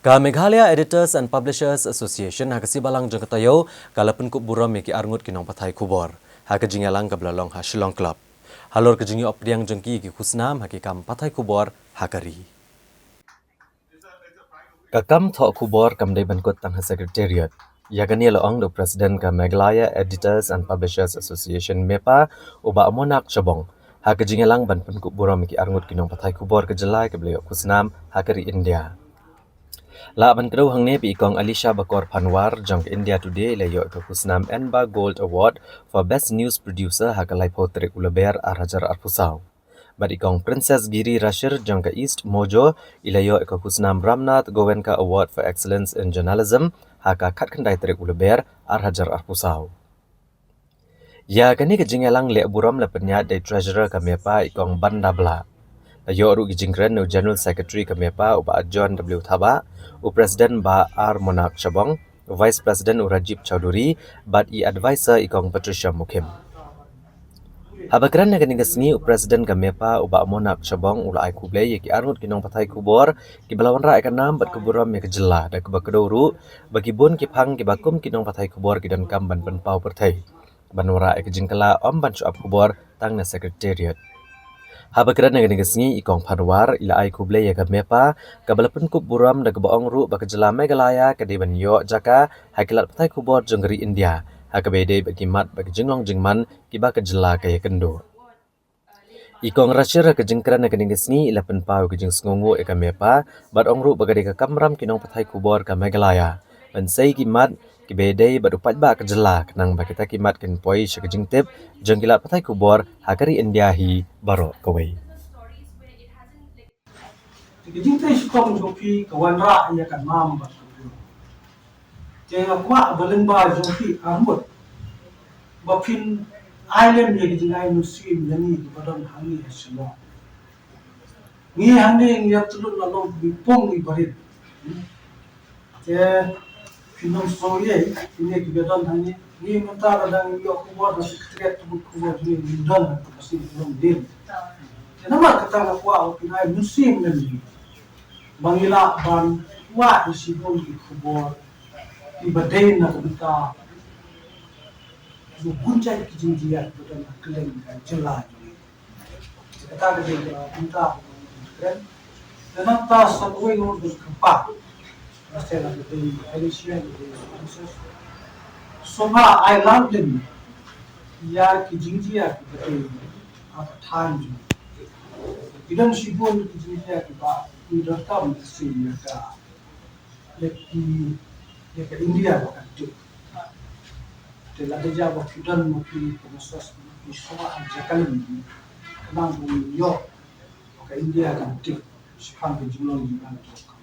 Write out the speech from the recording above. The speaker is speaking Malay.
Ka Meghalaya Editors and Publishers Association hakasi balang jeng katayo kalapun kup buram ki arngut kinong pathai kubor. Haka jingalang ka belalong ha Shillong Club. Halor ke jingi opdiang jengki ki khusnam haki kam pathai kubor hakari. Kakam thok kubor kam dei bankut tang ha Secretariat. Yakani laong do President ka Meghalaya Editors and Publishers Association MEPA uba amonak chabong. Haka jingalang banpun kup buram ki arngut kinong pathai kubor ke jelai ke beliau khusnam hakari India. Laban kedua hangnya pi ikong Alisha Bakor Panwar jang India Today le yo ke khusnam Enba Gold Award for Best News Producer hakalai potrik ulaber arhajar arpusau. Bad ikong Princess Giri Rashir jang ke East Mojo ila yo ke khusnam Ramnath Goenka Award for Excellence in Journalism haka kat kendai trik ulaber arhajar arpusau. Ya kani ke jingalang le buram le penyat de treasurer kamepa ikong Bandabla. Ayo ru gijingkren no General Secretary kamepa uba John W. Thaba, u President ba R. Monak Chabong, Vice President u Rajib Chowdhury, but i advisor ikong Patricia Mukim. Habakran na ganing gasngi u President kamepa uba Monak Chabong ula ai kuble yaki arngut kinong pathai kubor, kibalawan ra ikanam bat kuburam ya kejela da kebakadoru, bagi bun kipang kibakum kinong pathai kubor kidan kam ban penpau perthai. Banwara ikajingkala om ban suap kubor tang na Secretariat. Habakran nga gasngi ikong Panwar ila ai kuble ya kamepa kabalapun kup buram da kebaong ru bakajela Meghalaya kadiban yo jaka hakilat pathai kubor jenggeri India hakabede bagimat bagijinglong jingman kiba kajela kaya kendo. Ikong Rashir kajingkran nga gasngi ila penpau kajing sngongu e kamepa bat ong ru bagade ka kamram kinong pathai kubor ka Meghalaya pensei kimat kibede badupat ba kejela kenang bakita kimat ken poi sekajing tip jengkilat pathai kubor hakari India hi baro kawai. Kajing tay sukong jopi kawan ra ya kan mam ba. Jeng kwa balen ba jopi armut. Bapin island ye kajing ai muslim yani badan hangi haslo. Ni hangi ya tulun lalong bipong ni barit. Je Film story ini kebetulan hanya ni minta kadang yo kuat masih sekret tu kuat ni mudah masih belum deal. Kenapa kata aku opinai musim ni Bangila ban wa isibon di kubor di badai na kita buncai kijinjia betul klaim jelas. Kata dia minta kan dan tas satu yang urus kepak. Masalah dari Alicia Soba I love them. Ya kijinjia betul apa time. Idan sibon kijinjia kita direkam di sini ka leki India kan tu. Telah dia buat idan mungkin proses mungkin soal jakalim kenang New York ke India kan tu. Sekarang jumlah ni kan tu.